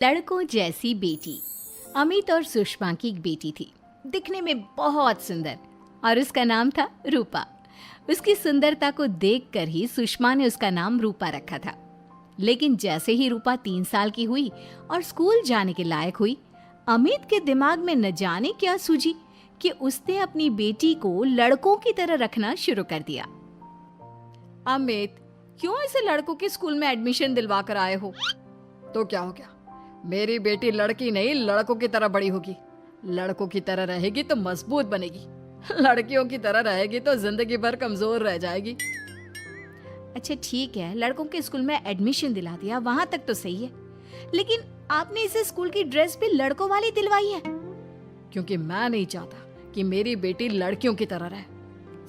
लड़कों जैसी बेटी। अमित और सुषमा की एक बेटी थी, दिखने में बहुत सुंदर, और उसका नाम था रूपा। उसकी सुंदरता को देखकर ही सुषमा ने उसका नाम रूपा रखा था। लेकिन जैसे ही रूपा 3 साल की हुई और स्कूल जाने के लायक हुई, अमित के दिमाग में न जाने क्या सूझी कि उसने अपनी बेटी को लड़कों की तरह रखना शुरू कर दिया। अमित, क्यों इसे लड़कों के स्कूल में एडमिशन दिलवा कर आए हो? तो क्या हो गया, मेरी बेटी लड़की नहीं लड़कों की तरह बड़ी होगी। लड़कों की तरह रहेगी तो मजबूत बनेगी, लड़कियों की तरह रहेगी तो जिंदगी भर कमजोर रह जाएगी। अच्छा ठीक है, लड़कों के स्कूल में एडमिशन दिला दिया, वहां तक तो सही है। लेकिन आपने इसे स्कूल की ड्रेस भी लड़कों वाली दिलवाई है। क्योंकि मैं नहीं चाहता कि मेरी बेटी लड़कियों की तरह रहे।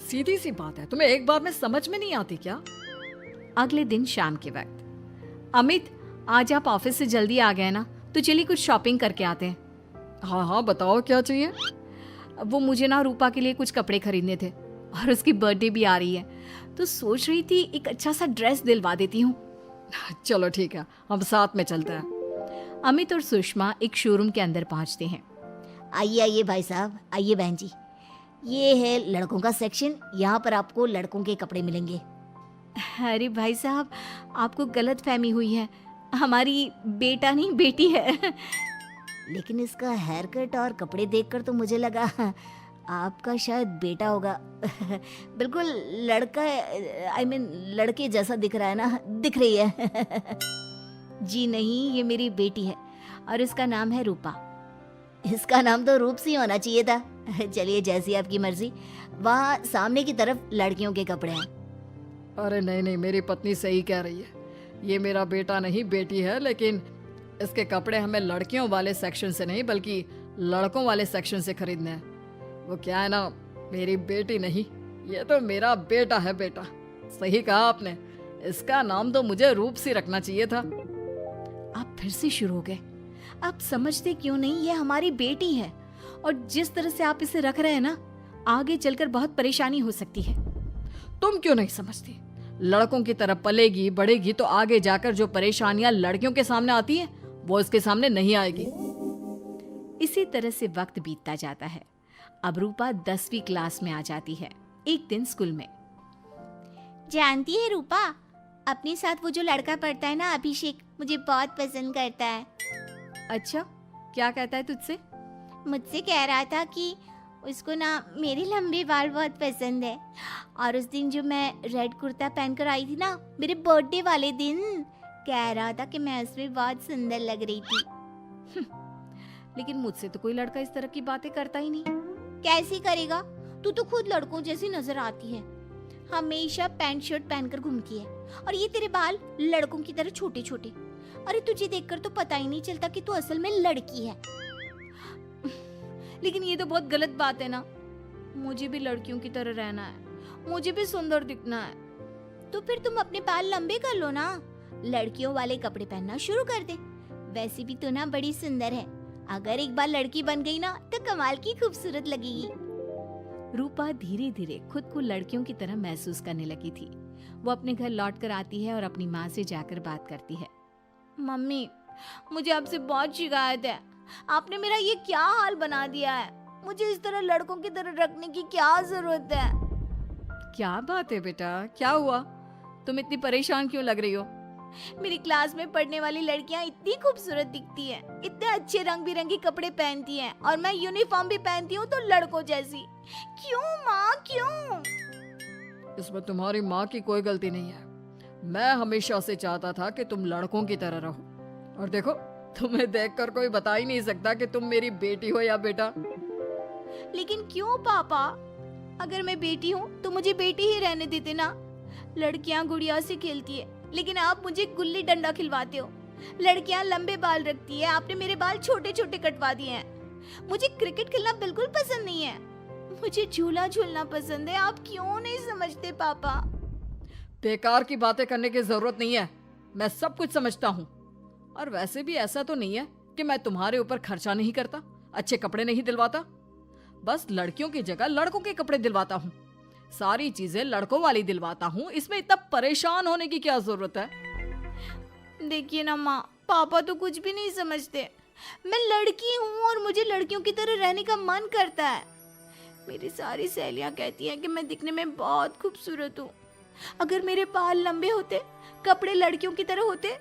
सीधी सी बात है, तुम्हें एक बार में समझ में नहीं आती क्या? अगले दिन शाम के वक्त, अमित आज आप ऑफिस से जल्दी आ गए ना, तो चलिए कुछ शॉपिंग करके आते हैं। हाँ हाँ बताओ क्या चाहिए। वो मुझे ना रूपा के लिए कुछ कपड़े खरीदने थे और उसकी बर्थडे भी आ रही है, तो सोच रही थी एक अच्छा सा ड्रेस दिलवा देती हूँ। चलो ठीक है, हम साथ में चलते हैं। अमित और सुषमा एक शोरूम के अंदर पहुंचते हैं। आइए आइए भाई साहब, आइए बहन जी। ये है लड़कों का सेक्शन, यहाँ पर आपको लड़कों के कपड़े मिलेंगे। अरे भाई साहब, आपको गलत फहमी हुई है, हमारी बेटा नहीं बेटी है। लेकिन इसका हेयर कट और कपड़े देखकर तो मुझे लगा आपका शायद बेटा होगा। बिल्कुल लड़का, आई मीन लड़के जैसा दिख रहा है ना, दिख रही है। जी नहीं, ये मेरी बेटी है और इसका नाम है रूपा। इसका नाम तो रूप सी होना चाहिए था। चलिए जैसी आपकी मर्जी। वहाँ सामने की तरफ लड़कियों के कपड़े हैं। अरे नहीं नहीं, मेरी पत्नी सही कह रही है, ये मेरा बेटा नहीं बेटी है, लेकिन इसके कपड़े हमें लड़कियों वाले सेक्शन से नहीं बल्कि लड़कों वाले सेक्शन से खरीदने हैं। वो क्या है ना, मेरी बेटी नहीं, ये तो मेरा बेटा है। बेटा, सही कहा आपने, इसका नाम तो मुझे रूप सी रखना चाहिए था। आप फिर से शुरू हो गए। आप समझते क्यों नहीं, ये हमारी बेटी है और जिस तरह से आप इसे रख रहे हैं ना, आगे चलकर बहुत परेशानी हो सकती है। तुम क्यों नहीं समझती? लड़कों की तरह पलेगी बढ़ेगी तो आगे जाकर जो परेशानियां लड़कियों के सामने आती हैं वो इसके सामने नहीं आएगी। इसी तरह से वक्त बीतता जाता है। अब रूपा 10वीं क्लास में आ जाती है। एक दिन स्कूल में, जानती है रूपा, अपने साथ वो जो लड़का पढ़ता है ना, अभिषेक, मुझे बहुत पसंद करता है। अच्छा, क्या कहता है तुझसे? मुझसे कह रहा था कि उसको ना मेरे लंबे बाल बहुत पसंद है, और उस दिन जो मैं रेड कुर्ता पहनकर आई थी ना, मेरे बर्थडे वाले दिन, कह रहा था कि मैं उसमें बहुत सुंदर लग रही थी। लेकिन मुझसे तो कोई लड़का इस तरह की बातें करता ही नहीं। कैसे करेगा? तू तो खुद लड़कों जैसी नजर आती है, हमेशा पैंट शर्ट पहनकर घूमती है, और ये तेरे बाल लड़कों की तरह छोटे छोटे। अरे तुझे देखकर तो पता ही नहीं चलता कि तू असल में लड़की है। लेकिन ये तो बहुत गलत बात है ना, मुझे भी लड़कियों की तरह रहना है, मुझे भी सुंदर दिखना है। तो फिर तुम अपने बाल लंबे कर लो ना, लड़कियों वाले कपड़े पहनना शुरू कर दे। वैसे भी तू ना बड़ी सुंदर है, अगर एक बार लड़की बन गई ना तो कमाल की खूबसूरत लगेगी। रूपा धीरे धीरे खुद को लड़कियों की तरह महसूस करने लगी थी। वो अपने घर लौट कर आती है और अपनी माँ से जाकर बात करती है। मम्मी, मुझे आपसे बहुत शिकायत है, आपने मेरा ये क्या हाल बना दिया है। मुझे इस तरह लड़कों की तरह रखने की क्या जरूरत है? क्या बात है बेटा, क्या हुआ? तुम इतनी परेशान क्यों लग रही हो? मेरी क्लास में पढ़ने वाली लड़कियां इतनी खूबसूरत दिखती हैं, इतने अच्छे रंग बिरंगे कपड़े पहनती हैं, और मैं यूनिफॉर्म भी पहनती हूँ तो लड़कों जैसी। क्यों माँ, क्यों? इसमें तुम्हारी माँ की कोई गलती नहीं है। मैं हमेशा से चाहता था कि तुम लड़कों की तरह रहो, और देखो तुम्हें देखकर कोई बता ही नहीं सकता कि तुम मेरी बेटी हो या बेटा। लेकिन क्यों पापा? अगर मैं बेटी हूँ तो मुझे बेटी ही रहने देते ना। लड़कियाँ गुड़िया से खेलती है, लेकिन आप मुझे गुल्ली डंडा खिलवाते हो। लड़कियाँ लंबे बाल रखती है, आपने मेरे बाल छोटे छोटे कटवा दिए हैं। मुझे क्रिकेट खेलना बिल्कुल पसंद नहीं है, मुझे झूला झूलना पसंद है। आप क्यों नहीं समझते पापा? बेकार की बातें करने की जरूरत नहीं है, मैं सब कुछ समझता हूँ। और वैसे भी ऐसा तो नहीं है कि मैं तुम्हारे ऊपर खर्चा नहीं करता, अच्छे कपड़े नहीं दिलवाता। बस लड़कियों की जगह लड़कों के कपड़े दिलवाता हूँ, सारी चीजें लड़कों वाली दिलवाता हूँ। इसमें इतना परेशान होने की क्या जरूरत है? देखिए ना माँ, पापा तो कुछ भी नहीं समझते। मैं लड़की हूँ और मुझे लड़कियों की तरह रहने का मन करता है। मेरी सारी सहेलियां कहती हैं कि मैं दिखने में बहुत खूबसूरत हूँ। अगर मेरे बाल लंबे होते, कपड़े लड़कियों की तरह होते,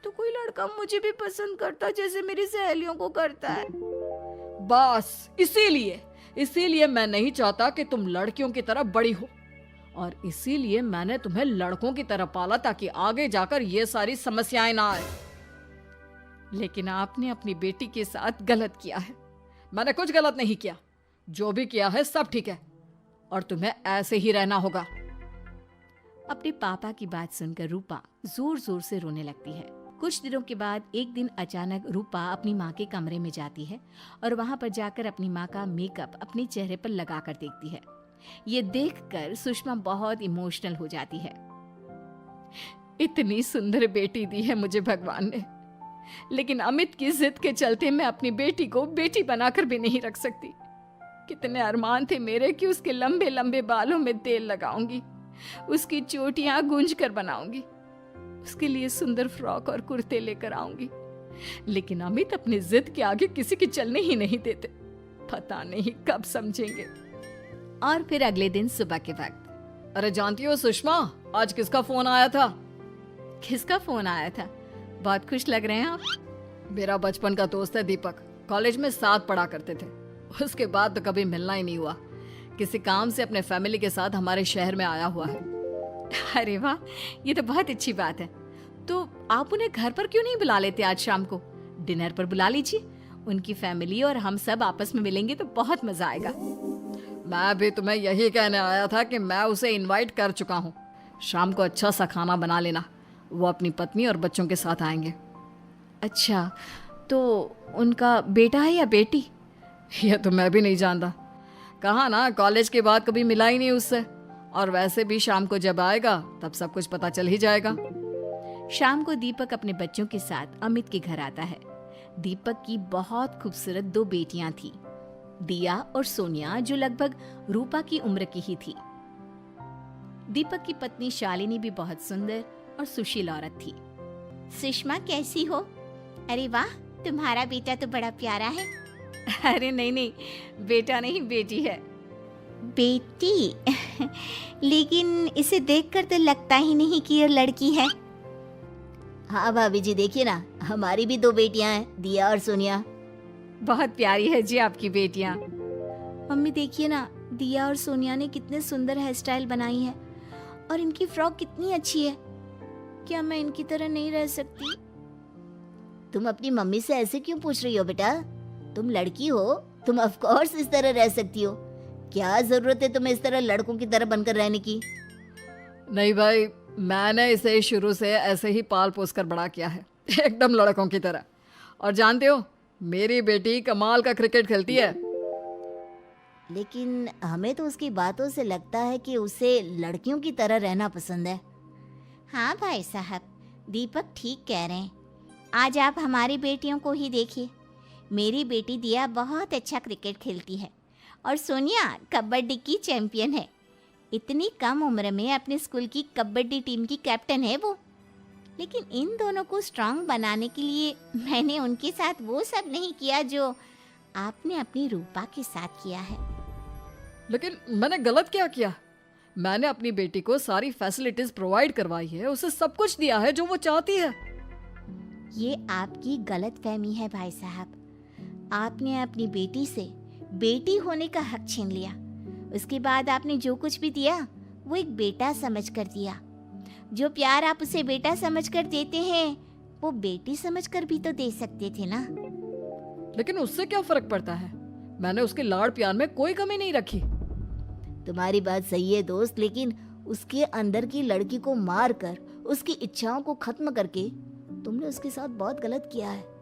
तो कोई लड़का मुझे भी पसंद करता जैसे मेरी सहेलियों को करता है। बस इसीलिए मैं नहीं चाहता कि तुम लड़कियों की तरह बड़ी हो, और इसीलिए मैंने तुम्हें लड़कों की तरह पाला ताकि आगे जाकर ये सारी समस्याएं ना आए। लेकिन आपने अपनी बेटी के साथ गलत किया है। मैंने कुछ गलत नहीं किया, जो भी किया है सब ठीक है, और तुम्हें ऐसे ही रहना होगा। अपने पापा की बात सुनकर रूपा जोर जोर से रोने लगती है। कुछ दिनों के बाद एक दिन अचानक रूपा अपनी माँ के कमरे में जाती है और वहाँ पर जाकर अपनी माँ का मेकअप अपने चेहरे पर लगाकर देखती है। ये देखकर सुषमा बहुत इमोशनल हो जाती है। इतनी सुंदर बेटी दी है मुझे भगवान ने, लेकिन अमित की जिद के चलते मैं अपनी बेटी को बेटी बनाकर भी नहीं रख सकती। कितने अरमान थे मेरे कि उसके लंबे लंबे बालों में तेल लगाऊंगी, उसकी चोटियां गूंज कर बनाऊंगी, उसके लिए सुंदर फ्रॉक और कुर्ते लेकर आऊंगी। लेकिन अमित अपनी जिद के आगे किसी की चलने ही नहीं देते। पता नहीं कब समझेंगे। और फिर अगले दिन सुबह के वक्त। अरे जानती हो सुषमा, आज किसका फोन आया था? किसका फोन आया था? बहुत खुश लग रहे हैं आप। मेरा बचपन का दोस्त है दीपक। कॉलेज में साथ पढ़ा करते थे। उसके बाद तो कभी मिलना ही नहीं हुआ। किसी काम से अपने फैमिली के साथ हमारे शहर में आया हुआ है। अरे वाह, ये तो बहुत अच्छी बात है। तो आप उन्हें घर पर क्यों नहीं बुला लेते? आज शाम को डिनर पर बुला लीजिए। उनकी फैमिली और हम सब आपस में मिलेंगे तो बहुत मजा आएगा। मैं भी तुम्हें यही कहने आया था कि मैं उसे इनवाइट कर चुका हूँ। शाम को अच्छा सा खाना बना लेना। वो अपनी पत्नी और बच्चों के साथ आएंगे। अच्छा, तो उनका बेटा है या बेटी? यह तो मैं भी नहीं जानता। कहा ना, कॉलेज के बाद कभी मिला ही नहीं उससे। और वैसे भी शाम को जब आएगा तब सब कुछ पता चल ही जाएगा। शाम को दीपक अपने बच्चों के साथ अमित के घर आता है। दीपक की बहुत खूबसूरत 2 बेटियां थी, दिया और सोनिया, जो लगभग रूपा की उम्र की ही थी। दीपक की पत्नी शालिनी भी बहुत सुंदर और सुशील औरत थी। सुषमा कैसी हो? अरे वाह, तुम्हारा बेटा तो बड़ा प्यारा है। अरे नहीं, बेटा नहीं, बेटी है। बेटी? लेकिन इसे देखकर तो लगता ही नहीं कि ये लड़की है। हाँ भाभी जी, देखिए ना, हमारी भी 2 बेटियां हैं, दिया और सोनिया। बहुत प्यारी है जी आपकी बेटियां। मम्मी देखिए ना, दिया और सोनिया ने कितने सुंदर हेयर स्टाइल बनाई है, और इनकी फ्रॉक कितनी अच्छी है। क्या मैं इनकी तरह नहीं रह सकती? तुम अपनी मम्मी से ऐसे क्यों पूछ रही हो बेटा? तुम लड़की हो, तुम ऑफ कोर्स इस तरह रह सकती हो। क्या जरूरत है तुम्हें इस तरह लड़कों की तरह बनकर रहने की? नहीं भाई, मैंने इसे शुरू से ऐसे ही पाल पोस कर बड़ा किया है, एकदम लड़कों की तरह। और जानते हो, मेरी बेटी कमाल का क्रिकेट खेलती है। लेकिन हमें तो उसकी बातों से लगता है कि उसे लड़कियों की तरह रहना पसंद है। हाँ भाई साहब, दीपक ठीक कह रहे हैं। आज आप हमारी बेटियों को ही देखिए। मेरी बेटी दिया बहुत अच्छा क्रिकेट खेलती है, और सोनिया कबड्डी की चैंपियन है। इतनी कम उम्र में अपने स्कूल की कबड्डी टीम की कैप्टन है वो। लेकिन इन दोनों को स्ट्रांग बनाने के लिए मैंने उनके साथ वो सब नहीं किया जो आपने अपनी रूपा के साथ किया है। लेकिन मैंने गलत क्या किया? मैंने अपनी बेटी को सारी फैसिलिटीज प्रोवाइड करवाई है, उसे सब कुछ दिया है जो वो चाहती है। ये आपकी गलतफहमी है भाई साहब। आपने अपनी बेटी से बेटी होने का हक छीन लिया। उसके बाद आपने जो कुछ भी दिया वो एक बेटा समझकर दिया। जो प्यार आप उसे बेटा समझकर देते हैं वो बेटी समझकर भी तो दे सकते थे ना। लेकिन उससे क्या फर्क पड़ता है? मैंने उसके लाड़ प्यार में कोई कमी नहीं रखी। तुम्हारी बात सही है दोस्त, लेकिन उसके अंदर की लड़की को मार कर उसकी इच्छाओं को खत्म करके तुमने उसके साथ बहुत गलत किया है।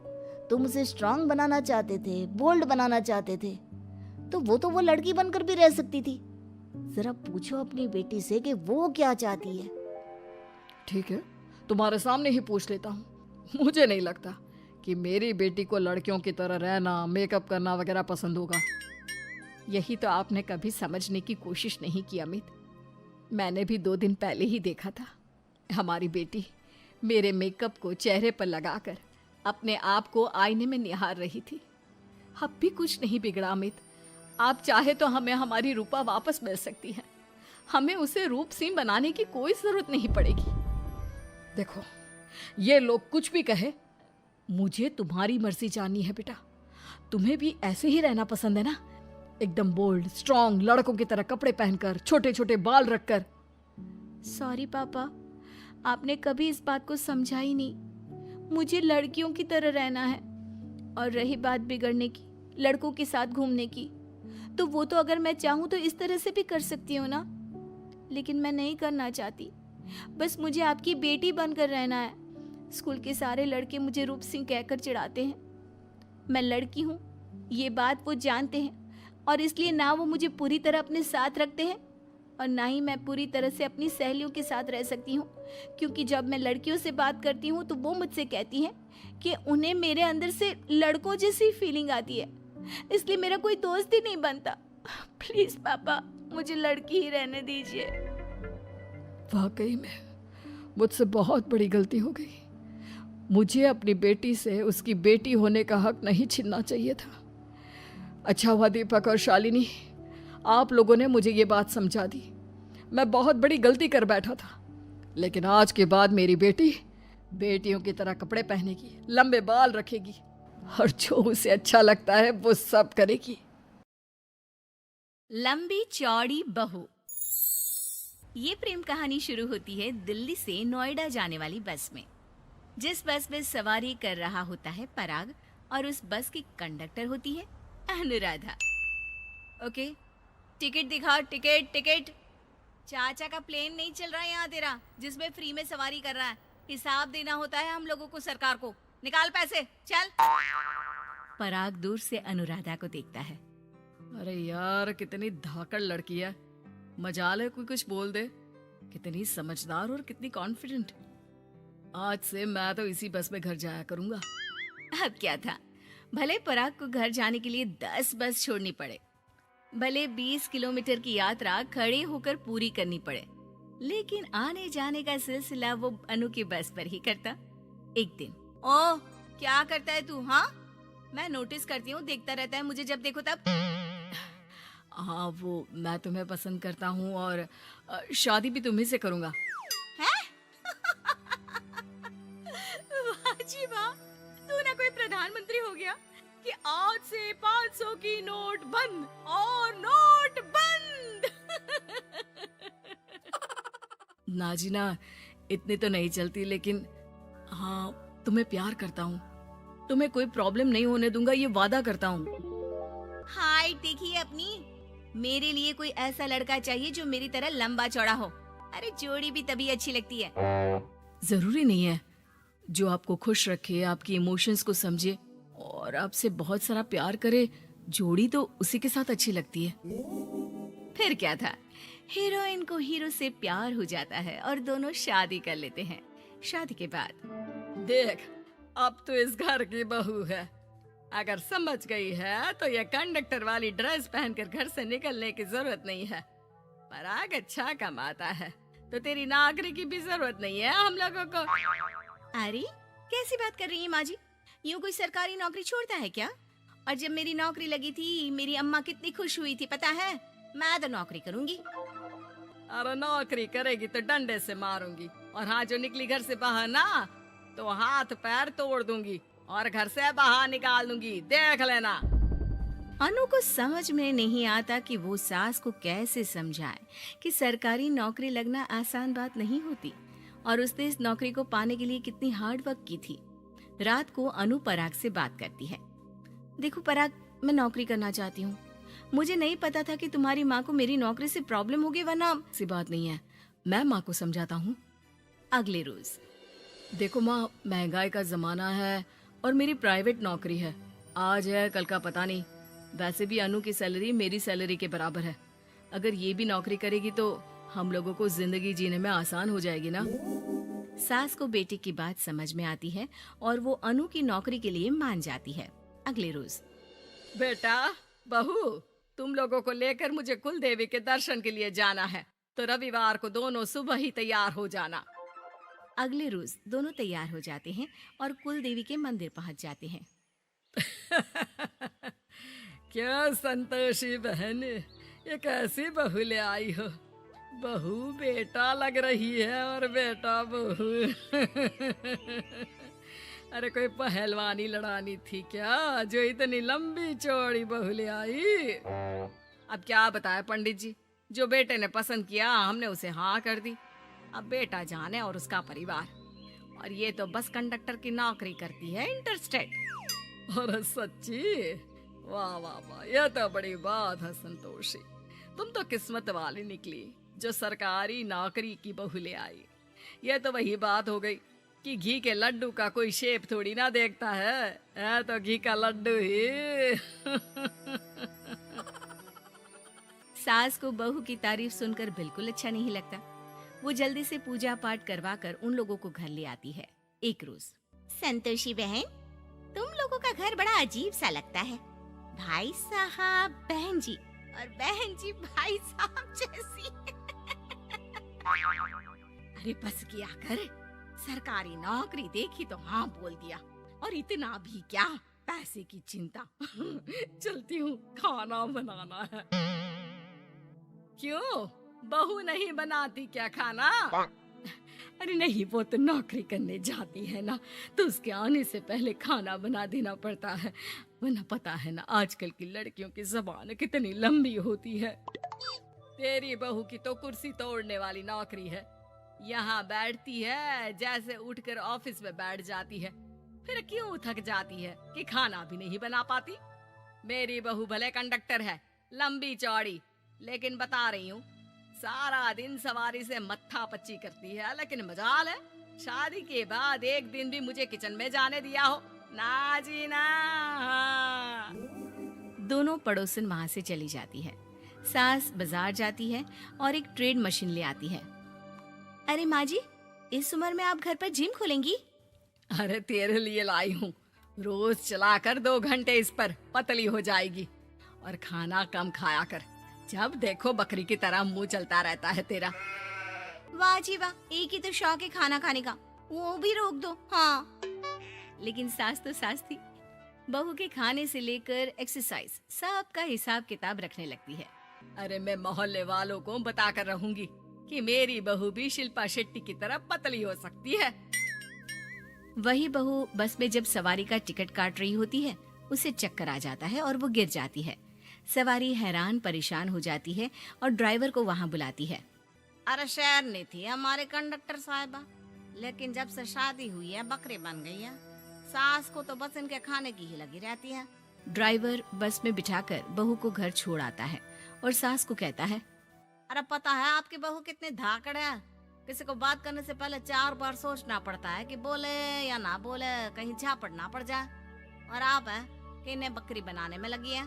तुम उसे स्ट्रांग बनाना चाहते थे, बोल्ड बनाना चाहते थे, तो वो लड़की बनकर भी रह सकती थी। जरा पूछो अपनी बेटी से कि वो क्या चाहती है। ठीक है, तुम्हारे सामने ही पूछ लेता हूँ। मुझे नहीं लगता कि मेरी बेटी को लड़कियों की तरह रहना, मेकअप करना वगैरह पसंद होगा। यही तो आपने कभी समझने की कोशिश नहीं की अमित। मैंने भी 2 दिन पहले ही देखा था। हमारी बेटी मेरे मेकअप को चेहरे पर लगाकर अपने आप को आईने में निहार रही थी। अब भी कुछ नहीं बिगड़ा अमित। आप चाहे तो हमें हमारी रूपा वापस मिल सकती है। हमें उसे रूप सिंह बनाने की कोई जरूरत नहीं पड़ेगी। देखो, ये लोग कुछ भी कहे, मुझे तुम्हारी मर्जी जाननी है बेटा। तुम्हें भी ऐसे ही रहना पसंद है ना? एकदम बोल्ड, स्ट्रॉन्ग, लड़कों की तरह कपड़े पहनकर, छोटे छोटे बाल रखकर। सॉरी पापा, आपने कभी इस बात को समझा ही नहीं। मुझे लड़कियों की तरह रहना है। और रही बात बिगड़ने की, लड़कों के साथ घूमने की, तो वो तो अगर मैं चाहूँ तो इस तरह से भी कर सकती हूँ ना। लेकिन मैं नहीं करना चाहती। बस मुझे आपकी बेटी बनकर रहना है। स्कूल के सारे लड़के मुझे रूप सिंह कहकर चिढ़ाते हैं। मैं लड़की हूँ, ये बात वो जानते हैं, और इसलिए ना वो मुझे पूरी तरह अपने साथ रखते हैं और ना ही मैं पूरी तरह से अपनी सहेलियों के साथ रह सकती हूँ। क्योंकि जब मैं लड़कियों से बात करती हूँ तो वो मुझसे कहती हैं कि उन्हें मेरे अंदर से लड़कों जैसी फीलिंग आती है, इसलिए मेरा कोई दोस्त ही नहीं बनता। प्लीज पापा, मुझे लड़की ही रहने दीजिए। वाकई में मुझसे बहुत बड़ी गलती हो गई। मुझे अपनी बेटी से उसकी बेटी होने का हक नहीं छीनना चाहिए था। अच्छा हुआ दीपक और शालिनी, आप लोगों ने मुझे ये बात समझा दी। मैं बहुत बड़ी गलती कर बैठा था, लेकिन आज के बाद मेरी बेटी बेटियों की तरह कपड़े पहनेगी, लंबे बाल रखेगी और जो उसे अच्छा लगता है वो सब करेगी। लंबी चौड़ी बहू। ये प्रेम कहानी शुरू होती है दिल्ली से नोएडा जाने वाली बस में। जिस बस में सवारी कर रहा होता है पराग और उस बस की कंडक्टर होती है अनुराधा। ओके, टिकट दिखा, टिकट टिकट। चाचा का प्लेन नहीं चल रहा है यहाँ तेरा, जिसमें फ्री में सवारी कर रहा है। हिसाब देना होता है हम लोगों को सरकार को। निकाल पैसे, चल। पराग दूर से अनुराधा को देखता है। अरे यार, कितनी धाकड़ लड़की है। मजाल है कोई कुछ बोल दे। कितनी समझदार और कितनी कॉन्फिडेंट। आज से मैं तो इसी बस में घर जाया करूंगा। अब क्या था, भले पराग को घर जाने के लिए 10 बस छोड़नी पड़े, भले 20 किलोमीटर की यात्रा खड़े होकर पूरी करनी पड़े, लेकिन आने जाने का सिलसिला वो अनु की बस पर ही करता। एक दिन, ओह क्या करता है तू? हाँ, मैं नोटिस करती हूँ, देखता रहता है मुझे जब देखो तब। हाँ, वो मैं तुम्हें पसंद करता हूँ और शादी भी तुम्ही से करूंगा। वाह जी वाह, तू ना कोई प्रधानमंत्री हो गया कि आज से 500 की नोट बंद और नोट बंद। नाजिना, इतनी तो नहीं चलती, लेकिन हाँ, तुम्हें प्यार करता हूँ। तुम्हें कोई प्रॉब्लम नहीं होने दूंगा, ये वादा करता हूँ। हाइट देखिए अपनी। मेरे लिए कोई ऐसा लड़का चाहिए जो मेरी तरह लंबा चौड़ा हो। अरे जोड़ी भी तभी अच्छी लगती है। जरूरी नहीं है, जो आपको खुश रखे, आपकी इमोशंस को समझे और आपसे बहुत सारा प्यार करे, जोड़ी तो उसी के साथ अच्छी लगती है। फिर क्या था, हीरोइन को हीरो से प्यार हो जाता है और दोनों शादी कर लेते हैं। शादी के बाद देख, अब तो इस घर की बहू है। अगर समझ गई है तो ये कंडक्टर वाली ड्रेस पहनकर घर से निकलने की जरूरत नहीं है। पराग अच्छा कमाता है तो तेरी नौकरी की भी जरूरत नहीं है हम लोगों को। अरे कैसी बात कर रही है माँ जी? यूँ कोई सरकारी नौकरी छोड़ता है क्या? और जब मेरी नौकरी लगी थी, मेरी अम्मा कितनी खुश हुई थी पता है? मैं तो नौकरी करूंगी। अरे नौकरी करेगी तो डंडे से मारूंगी, और हाँ, जो निकली घर से बाहर ना तो हाथ पैर तोड़ दूंगी और घर से बाहर निकाल दूंगी, देख लेना। अनु को समझ में नहीं आता कि वो सास को कैसे समझाए कि सरकारी नौकरी लगना आसान बात नहीं होती और उसने इस नौकरी को पाने के लिए कितनी हार्ड वर्क की थी। रात को अनु पराग से बात करती है। देखो पराग, मैं नौकरी करना चाहती हूँ। मुझे नहीं पता था कि तुम्हारी माँ को मेरी नौकरी से प्रॉब्लम होगी, वरना ऐसी बात नहीं है, मैं माँ को समझाता हूँ। अगले रोज, देखो माँ, महंगाई का जमाना है और मेरी प्राइवेट नौकरी है। आज है कल का पता नहीं। वैसे भी अनु की सैलरी मेरी सैलरी के बराबर है। अगर ये भी नौकरी करेगी तो हम लोगों को जिंदगी जीने में आसान हो जाएगी ना। सास को बेटी की बात समझ में आती है और वो अनु की नौकरी के लिए मान जाती है। अगले रोज, बेटा बहू, तुम लोगों को लेकर मुझे कुल देवी के दर्शन के लिए जाना है, तो रविवार को दोनों सुबह ही तैयार हो जाना। अगले रोज दोनों तैयार हो जाते हैं और कुल देवी के मंदिर पहुंच जाते हैं। क्या संतोषी बहन, ये कैसी बहू ले आई हो? बहू बेटा लग रही है और बेटा बहू। अरे कोई पहलवानी लड़ानी थी क्या जो इतनी लंबी चौड़ी बहू ले आई? अब क्या बताए पंडित जी, जो बेटे ने पसंद किया हमने उसे हाँ कर दी। अब बेटा जाने और उसका परिवार, और ये तो बस कंडक्टर की नौकरी करती है इंटरस्टेट। और सच्ची? वाह वाह वाह, यह तो बड़ी बात है संतोषी। तुम तो किस्मत वाली निकली जो सरकारी नौकरी की बहू ले आई। यह तो वही बात हो गई कि घी के लड्डू का कोई शेप थोड़ी ना देखता है तो घी का लड्डू ही। सास को बहू की तारीफ सुनकर बिल्कुल अच्छा नहीं लगता। वो जल्दी से पूजा पाठ करवा कर उन लोगों को घर ले आती है। एक रोज, संतोषी बहन, तुम लोगों का घर बड़ा अजीब सा लगता है। भाई साहब बहन जी और बहन जी भाई साहब जैसी। अरे बस किया कर, सरकारी नौकरी देखी तो हाँ बोल दिया, और इतना भी क्या, पैसे की चिंता। चलती हूँ, खाना बनाना है। क्यों, बहू नहीं बनाती क्या खाना? अरे नहीं, वो तो नौकरी करने जाती है ना, तो उसके आने से पहले खाना बना देना पड़ता है, वरना पता है ना आजकल की लड़कियों की ज़बान कितनी लंबी होती है। तेरी बहू की तो कुर्सी तोड़ने वाली नौकरी है। यहाँ बैठती है जैसे उठकर ऑफिस में बैठ जाती है, फिर क्यों थक जाती है कि खाना भी नहीं बना पाती। मेरी बहू भले कंडक्टर है, लंबी चौड़ी, लेकिन बता रही हूँ सारा दिन सवारी से मत्था पच्ची करती है, लेकिन मजाल है शादी के बाद एक दिन भी मुझे किचन में जाने दिया हो ना जी ना। दोनों पड़ोसन वहां से चली जाती है। सास बाजार जाती है और एक ट्रेड मशीन ले आती है। अरे माँ जी, इस उम्र में आप घर पर जिम खोलेंगी? अरे तेरे लिए लाई हूँ, रोज चलाकर 2 घंटे इस पर पतली हो जाएगी। और खाना कम खाया कर, जब देखो बकरी की तरह मुंह चलता रहता है तेरा। वाह जी वाह, एक ही तो शौक है खाना खाने का, वो भी रोक दो। हाँ, लेकिन सास तो सास थी, बहू के खाने से लेकर एक्सरसाइज सबका हिसाब किताब रखने लगती है। अरे मैं मोहल्ले वालों को बताकर रहूंगी कि मेरी बहू भी शिल्पा शेट्टी की तरह पतली हो सकती है। वही बहू बस में जब सवारी का टिकट काट रही होती है, उसे चक्कर आ जाता है और वो गिर जाती है। सवारी हैरान परेशान हो जाती है और ड्राइवर को वहाँ बुलाती है। अरे शहर नहीं थी हमारे कंडक्टर साहिबा, लेकिन जब से शादी हुई है बकरी बन गई है। सास को तो बस इनके खाने की ही लगी रहती है। ड्राइवर बस में बिठाकर बहू को घर छोड़ आता है और सास को कहता है, अरे पता है आपकी बहू कितनी धाकड़ है, किसी को बात करने से पहले 4 बार सोचना पड़ता है कि बोले या ना बोले, कहीं झापड़ ना पड़ जाए। और आप है कि इन्हें बकरी बनाने में लगी है।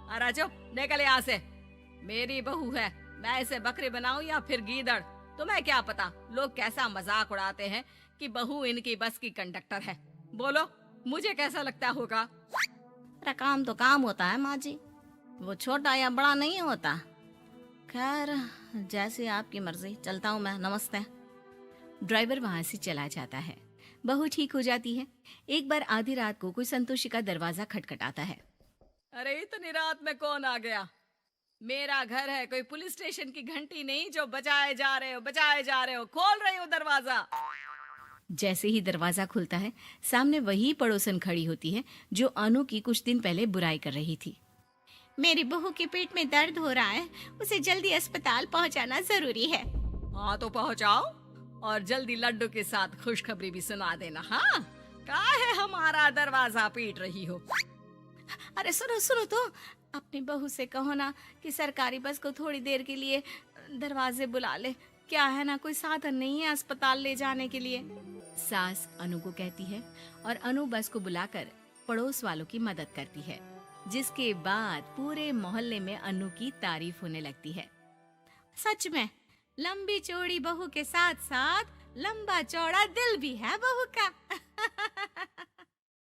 अरे चुप, निकल यहाँ से। मेरी बहू है, मैं इसे बकरी बनाऊं या फिर गीदड़, तुम्हें क्या पता लोग कैसा मजाक उड़ाते हैं कि बहू इनकी बस की कंडक्टर है। बोलो, मुझे कैसा लगता होगा? अरे काम तो काम होता है माँ जी, वो छोटा या बड़ा नहीं होता। खैर, जैसे आपकी मर्जी, चलता हूँ मैं, नमस्ते। ड्राइवर वहां से चला जाता है। बहू ठीक हो जाती है। एक बार आधी रात को कोई संतोषी का दरवाजा खटखटाता है। अरे इतनी रात में कौन आ गया? मेरा घर है, कोई पुलिस स्टेशन की घंटी नहीं जो बजाए जा रहे हो। खोल रही हो दरवाजा। जैसे ही दरवाजा खुलता है, सामने वही पड़ोसन खड़ी होती है जो अनु की कुछ दिन पहले बुराई कर रही थी। मेरी बहू के पेट में दर्द हो रहा है, उसे जल्दी अस्पताल पहुंचाना जरूरी है। हाँ तो पहुंचाओ, और जल्दी लड्डू के साथ खुशखबरी भी सुना देना। हाँ, काहे हमारा दरवाजा पीट रही हो? अरे सुनो तो, अपनी बहू से कहो ना कि सरकारी बस को थोड़ी देर के लिए दरवाजे बुला ले। क्या है ना, कोई साधन नहीं है अस्पताल ले जाने के लिए। सास अनु को कहती है और अनु बस को बुलाकर पड़ोस वालों की मदद करती है, जिसके बाद पूरे मोहल्ले में अनु की तारीफ होने लगती है। सच में लंबी चौड़ी बहू के साथ साथ लंबा चौड़ा दिल भी है बहू का।